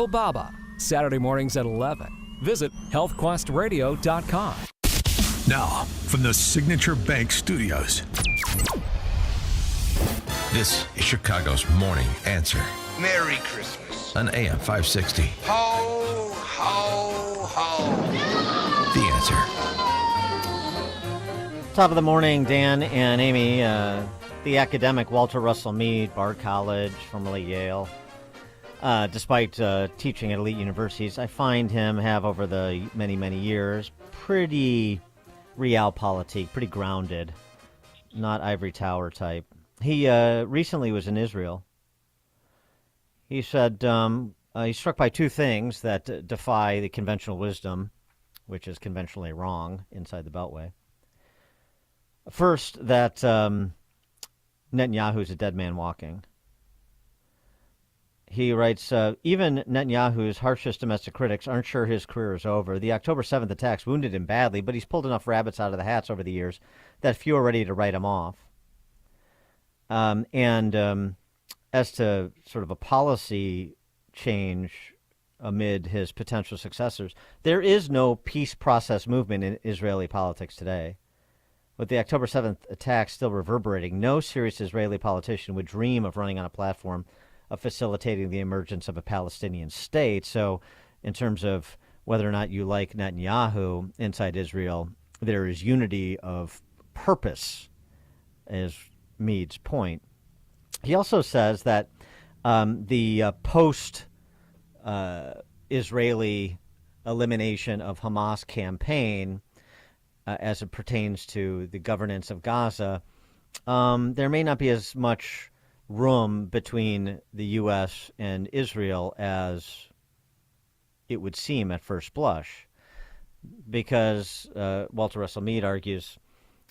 Uncle Baba, Saturday mornings at 11. Visit healthquestradio.com. Now, from the Signature Bank Studios, this is Chicago's Morning Answer Merry Christmas. on AM 560. Ho, ho, ho. The Answer. Top of the morning, Dan and Amy. The academic Walter Russell Mead, Bard College, formerly Yale. Despite teaching at elite universities, I find him have, over the many, many years, pretty realpolitik, pretty grounded, not ivory tower type. He recently was in Israel. He said he's struck by two things that defy the conventional wisdom, which is conventionally wrong inside the Beltway. First, that Netanyahu's a dead man walking. He writes, even Netanyahu's harshest domestic critics aren't sure his career is over. The October 7th attacks wounded him badly, but he's pulled enough rabbits out of the hats over the years that few are ready to write him off. And as to sort of a policy change amid his potential successors, there is no peace process movement in Israeli politics today. With the October 7th attacks still reverberating, no serious Israeli politician would dream of running on a platform of facilitating the emergence of a Palestinian state. So in terms of whether or not you like Netanyahu inside Israel, there is unity of purpose, is Mead's point. He also says that the post-Israeli elimination of Hamas campaign, as it pertains to the governance of Gaza, there may not be as much room between the U.S. and Israel as it would seem at first blush, because Walter Russell Mead argues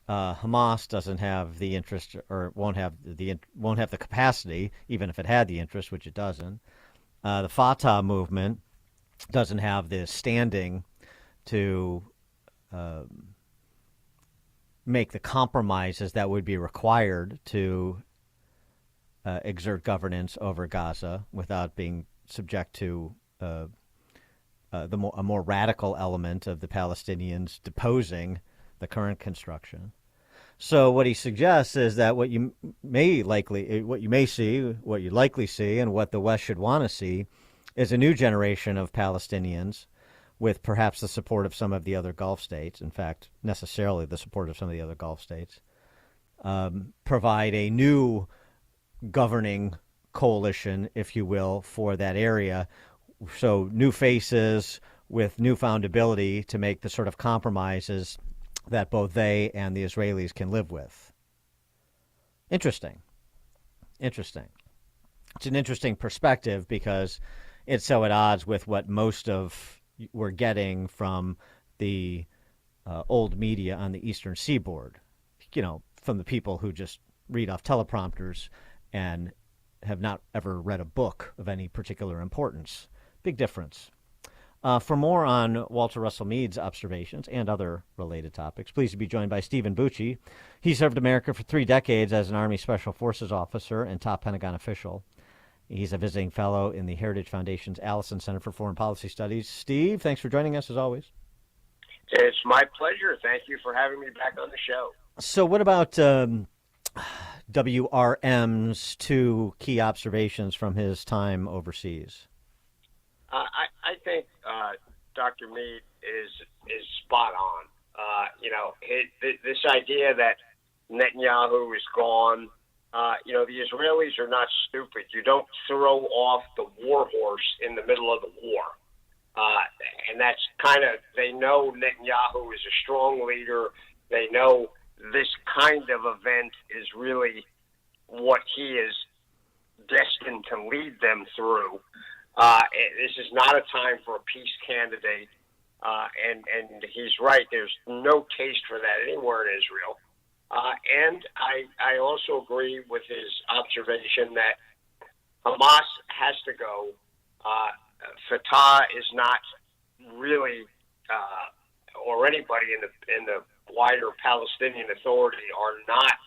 Hamas doesn't have the interest, or won't have the capacity, even if it had the interest, which it doesn't. The Fatah movement doesn't have the standing to make the compromises that would be required to exert governance over Gaza without being subject to a more radical element of the Palestinians deposing the current construction. So what he suggests is that what you likely see, and what the West should want to see, is a new generation of Palestinians, with perhaps the support of some of the other Gulf states, in fact, necessarily the support of some of the other Gulf states, provide a new governing coalition, if you will, for that area. So new faces with newfound ability to make the sort of compromises that both they and the Israelis can live with. Interesting. It's an interesting perspective because it's so at odds with what most of we're getting from the old media on the Eastern Seaboard, from the people who just read off teleprompters and have not ever read a book of any particular importance. Big difference. For more on Walter Russell Mead's observations and other related topics, pleased to be joined by Stephen Bucci. He served America for 3 decades as an Army Special Forces officer and top Pentagon official. He's a visiting fellow in the Heritage Foundation's Allison Center for Foreign Policy Studies. Steve, thanks for joining us as always. It's my pleasure. Thank you for having me back on the show. So what about WRM's 2 key observations from his time overseas? I think Dr. Mead is spot on. This idea that Netanyahu is gone. The Israelis are not stupid. You don't throw off the war horse in the middle of the war. And that's they know Netanyahu is a strong leader. They know this kind of event is really what he is destined to lead them through. This is not a time for a peace candidate. And he's right. There's no taste for that anywhere in Israel. And I also agree with his observation that Hamas has to go. Fatah is not really, or anybody in the wider Palestinian Authority are not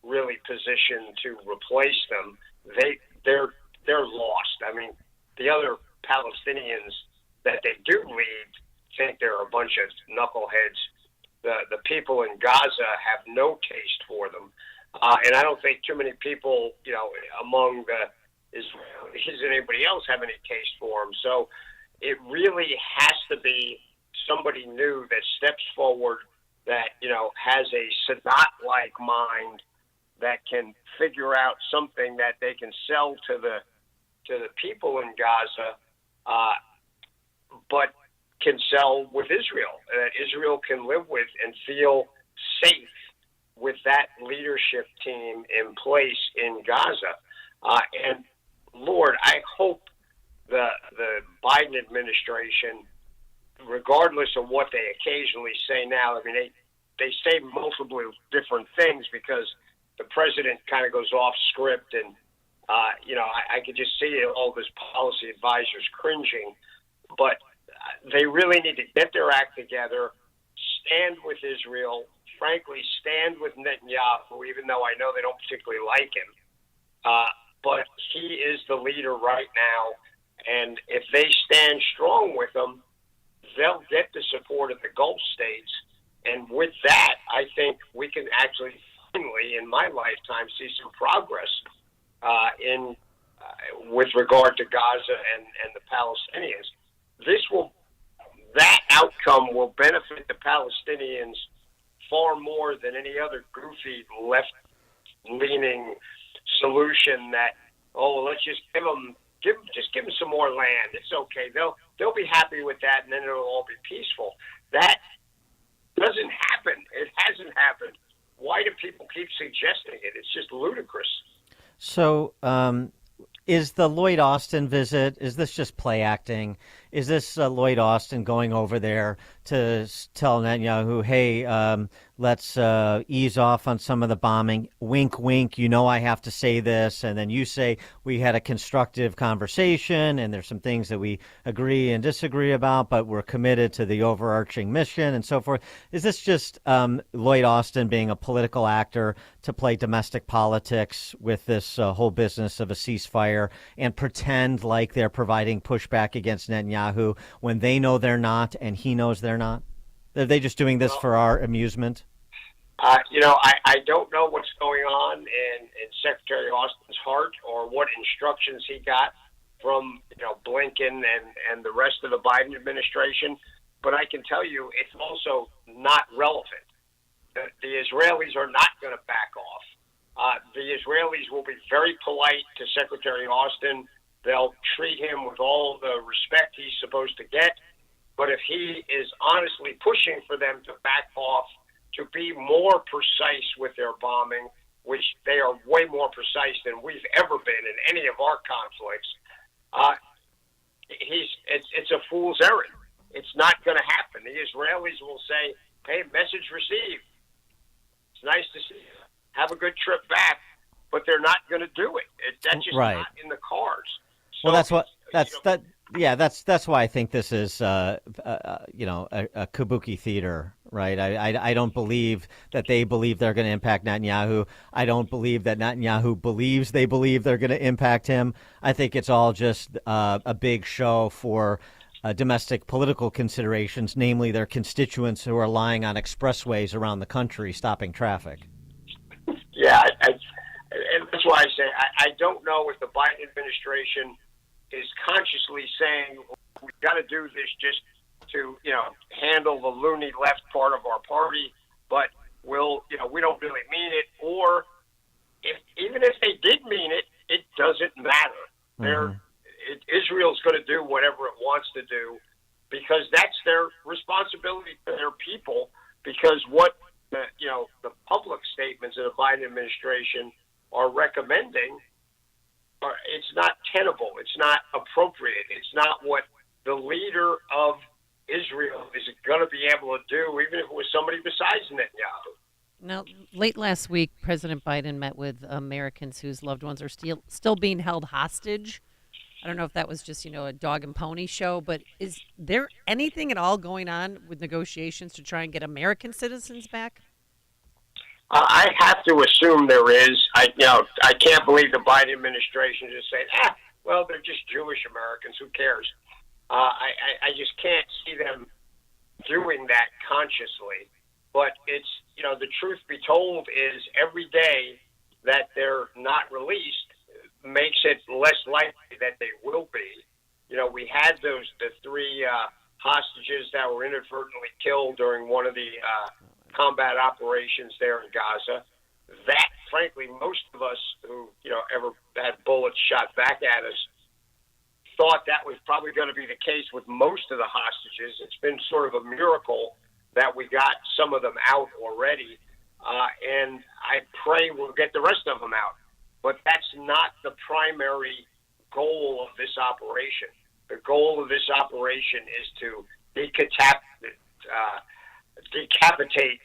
really positioned to replace them. They're lost. I mean, the other Palestinians that they do lead think they're a bunch of knuckleheads. The people in Gaza have no taste for them. And I don't think too many people, among the Israelis and anybody else have any taste for them. So it really has to be somebody new that steps forward that, has a Sadat-like mind that can figure out something that they can sell to the people in Gaza, but can sell with Israel, that Israel can live with and feel safe with that leadership team in place in Gaza. And Lord, I hope the Biden administration, regardless of what they occasionally say now, I mean, they say multiple different things because the president kind of goes off script, and I could just see all of his policy advisors cringing. But they really need to get their act together, stand with Israel, frankly, stand with Netanyahu, even though I know they don't particularly like him. But he is the leader right now, and if they stand strong with him, they'll get the support of the Gulf states. And with that, I think we can actually finally, in my lifetime, see some progress with regard to Gaza and the Palestinians. That outcome will benefit the Palestinians far more than any other goofy left-leaning solution that, let's just give them some more land. It's okay. They'll be happy with that, and then it'll all be peaceful. That doesn't happen. It hasn't happened. Why do people keep suggesting it? It's just ludicrous. So, is the Lloyd Austin visit, is this just play acting? Is this Lloyd Austin going over there to tell Netanyahu, hey, let's ease off on some of the bombing? Wink, wink, I have to say this. And then you say we had a constructive conversation and there's some things that we agree and disagree about, but we're committed to the overarching mission and so forth. Is this just Lloyd Austin being a political actor to play domestic politics with this whole business of a ceasefire and pretend like they're providing pushback against Netanyahu when they know they're not and he knows they're not? Are they just doing this for our amusement? I don't know what's going on in Secretary Austin's heart or what instructions he got from Blinken and the rest of the Biden administration, but I can tell you it's also not relevant. The Israelis are not going to back off. The Israelis will be very polite to Secretary Austin. They'll treat him with all the respect he's supposed to get. But if he is honestly pushing for them to back off, to be more precise with their bombing, which they are way more precise than we've ever been in any of our conflicts, it's a fool's errand. It's not going to happen. The Israelis will say, hey, message received. It's nice to see you. Have a good trip back. But they're not going to do it. That's just right. Not in the cards. So, well, that's why I think this is a kabuki theater, right? I don't believe that they believe they're going to impact Netanyahu. I don't believe that Netanyahu believes they believe they're going to impact him. I think it's all just a big show for domestic political considerations, namely their constituents who are lying on expressways around the country stopping traffic. Yeah, and that's why I say I don't know if the Biden administration is consciously saying we've got to do this just to handle the loony left part of our party, but we don't really mean it. Or even if they did mean it, it doesn't matter. Mm-hmm. Israel's going to do whatever it wants to do because that's their responsibility to their people. Because what the public statements of the Biden administration are recommending, it's not tenable. It's not appropriate. It's not what the leader of Israel is going to be able to do, even if it was somebody besides Netanyahu. Now, late last week, President Biden met with Americans whose loved ones are still being held hostage. I don't know if that was just, a dog and pony show, but is there anything at all going on with negotiations to try and get American citizens back? I have to assume there is. I can't believe the Biden administration just saying, well, they're just Jewish Americans. Who cares? I just can't see them doing that consciously. But it's, the truth be told is every day that they're not released makes it less likely that they will be. We had the three hostages that were inadvertently killed during one of the combat operations there in Gaza. That, frankly, most of us who, ever had bullets shot back at us thought that was probably going to be the case with most of the hostages. It's been sort of a miracle that we got some of them out already, and I pray we'll get the rest of them out. But that's not the primary goal of this operation. The goal of this operation is to decapitate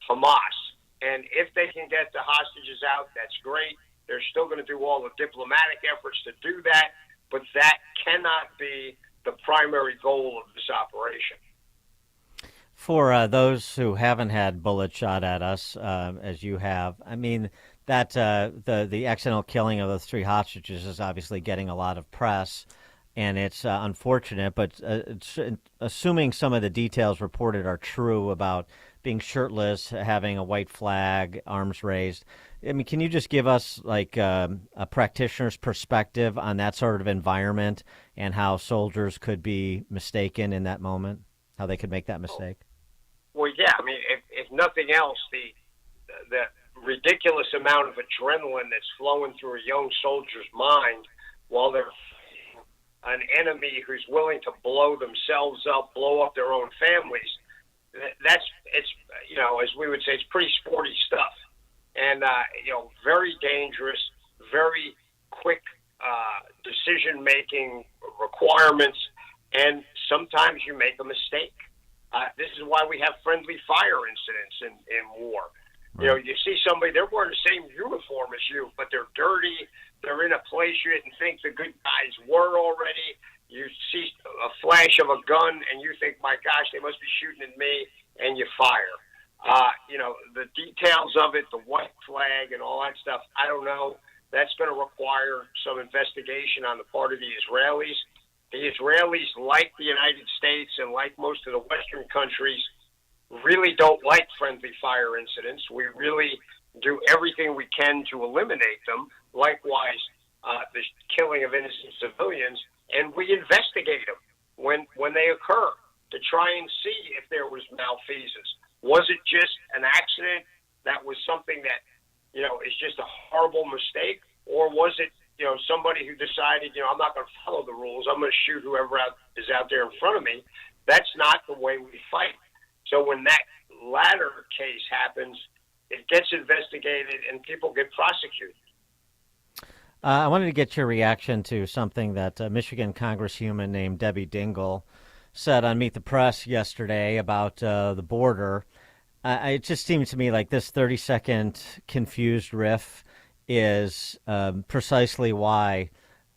Hamas. And if they can get the hostages out, that's great. They're still going to do all the diplomatic efforts to do that, but that cannot be the primary goal of this operation. For those who haven't had bullets shot at us, as you have, I mean, that the accidental killing of those three hostages is obviously getting a lot of press, and it's unfortunate, but assuming some of the details reported are true about being shirtless, having a white flag, arms raised, I mean, can you just give us like a practitioner's perspective on that sort of environment and how soldiers could be mistaken in that moment, how they could make that mistake? Well, yeah. I mean, if nothing else, the ridiculous amount of adrenaline that's flowing through a young soldier's mind while they're an enemy who's willing to blow themselves up, blow up their own families. It's as we would say, it's pretty sporty stuff, and very dangerous, very quick decision making requirements, and sometimes you make a mistake. This is why we have friendly fire incidents in war. Right. You see somebody, they're wearing the same uniform as you, but they're dirty. They're in a place you didn't think the good guys were already. You see a flash of a gun, and you think, my gosh, they must be shooting at me, and you fire. The details of it, the white flag and all that stuff, I don't know. That's going to require some investigation on the part of the Israelis. The Israelis, like the United States and like most of the Western countries, really don't like friendly fire incidents. We really do everything we can to eliminate them. Likewise, the killing of innocent civilians, and we investigate them when they occur to try and see if there was malfeasance. Was it just an accident that was something that, is just a horrible mistake? Or was it, somebody who decided, I'm not going to follow the rules. I'm going to shoot whoever is out there in front of me. That's not the way we fight. So when that latter case happens, it gets investigated and people get prosecuted. I wanted to get your reaction to something that Michigan Congresswoman named Debbie Dingell said on Meet the Press yesterday about the border. It just seems to me like this 30-second confused riff is precisely why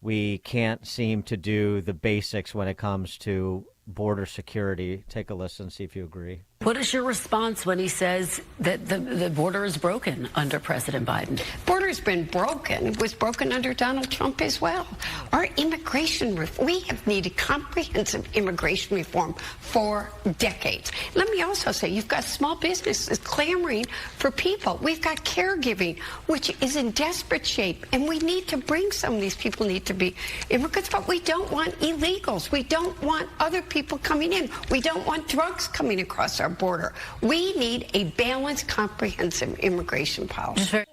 we can't seem to do the basics when it comes to border security. Take a listen, see if you agree. What is your response when he says that the border is broken under President Biden? Border's been broken. It was broken under Donald Trump as well. Our immigration reform, we have needed comprehensive immigration reform for decades. Let me also say, you've got small businesses clamoring for people. We've got caregiving, which is in desperate shape, and we need to bring some of these people need to be immigrants, but we don't want illegals. We don't want other people coming in. We don't want drugs coming across our border. We need a balanced, comprehensive immigration policy.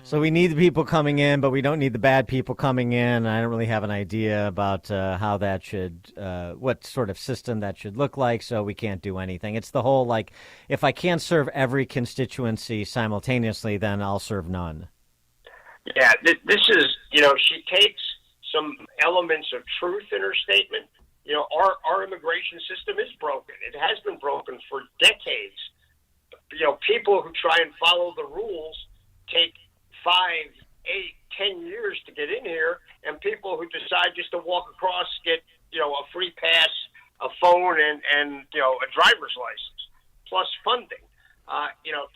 So we need the people coming in, but we don't need the bad people coming in. I don't really have an idea about how that should, what sort of system that should look like, so we can't do anything. It's the whole, like, if I can't serve every constituency simultaneously, then I'll serve none. Yeah, this is, she takes some elements of truth in her statement. Our immigration system is broken. It has been broken for decades. People who try and follow the rules take 5, 8, 10 years to get in here, and people who decide just to walk across get, a free pass, a phone, and a driver's license, plus funding.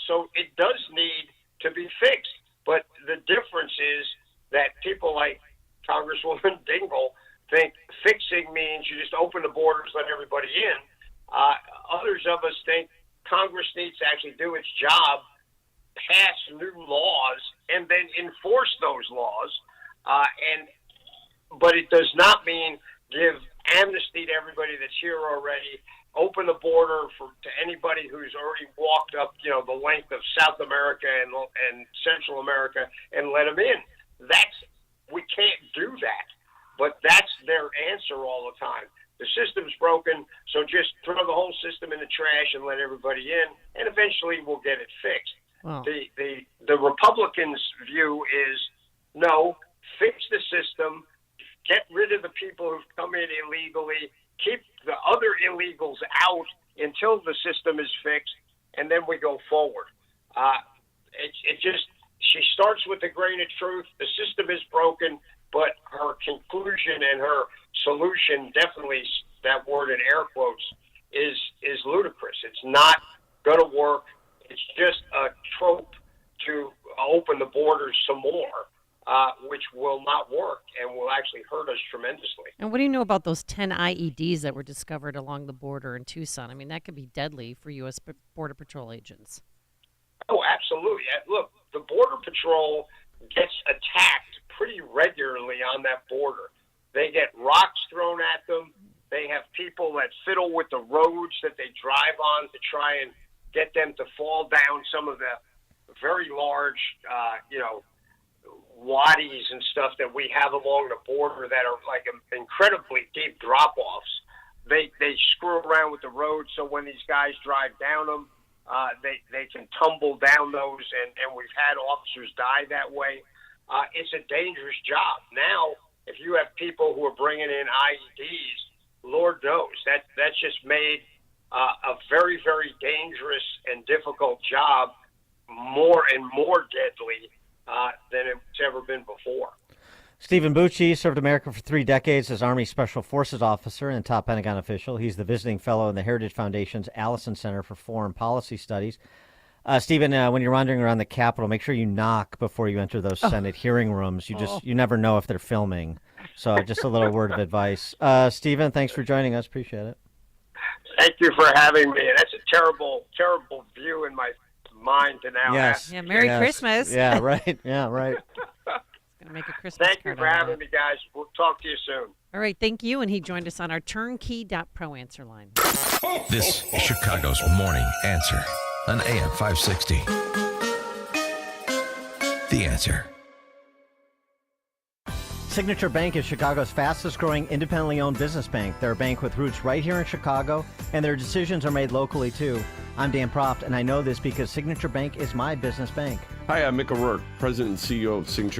So it does need to be fixed. But the difference is that people like Congresswoman Dingell think fixing means you just open the borders, let everybody in. Others of us think Congress needs to actually do its job, pass new laws, and then enforce those laws. But it does not mean give amnesty to everybody that's here already, open the border to anybody who's already walked up, the length of South America and Central America and let them in. We can't do that. But that's their answer all the time. The system's broken, so just throw the whole system in the trash and let everybody in, and eventually we'll get it fixed. Wow. The Republicans' view is, no, fix the system, get rid of the people who've come in illegally, keep the other illegals out until the system is fixed, and then we go forward. She starts with a grain of truth. The system is broken, but her conclusion and her solution, definitely that word in air quotes, is ludicrous. It's not going to work. It's just a trope to open the borders some more, which will not work and will actually hurt us tremendously. And what do you know about those 10 IEDs that were discovered along the border in Tucson? I mean, that could be deadly for U.S. Border Patrol agents. Oh, absolutely. Look, the Border Patrol gets attacked pretty regularly on that border. They get rocks thrown at them. They have people that fiddle with the roads that they drive on to try and get them to fall down some of the very large, wadis and stuff that we have along the border that are like incredibly deep drop-offs. They screw around with the roads, so when these guys drive down them, they can tumble down those, and we've had officers die that way. It's a dangerous job. Now, if you have people who are bringing in IEDs, Lord knows, that's just made a very, very dangerous and difficult job more and more deadly than it's ever been before. Stephen Bucci served America for 3 decades as Army Special Forces officer and top Pentagon official. He's the visiting fellow in the Heritage Foundation's Allison Center for Foreign Policy Studies. Stephen, when you're wandering around the Capitol, make sure you knock before you enter those Senate hearing rooms. You never know if they're filming. So just a little word of advice. Stephen, thanks for joining us. Appreciate it. Thank you for having me. That's a terrible, terrible view in my mind to now Yes. have. Yeah, Merry Christmas. Yeah, right. Yeah, right. Gonna make a Christmas Thank you card for out of having it. me, guys. We'll talk to you soon. All right, thank you. And he joined us on our turnkey.pro answer line. This is Chicago's Morning Answer on AM 560. The Answer. Signature Bank is Chicago's fastest growing independently owned business bank. They're a bank with roots right here in Chicago, and their decisions are made locally too. I'm Dan Proft, and I know this because Signature Bank is my business bank. Hi, I'm Mick O'Rourke, President and CEO of Signature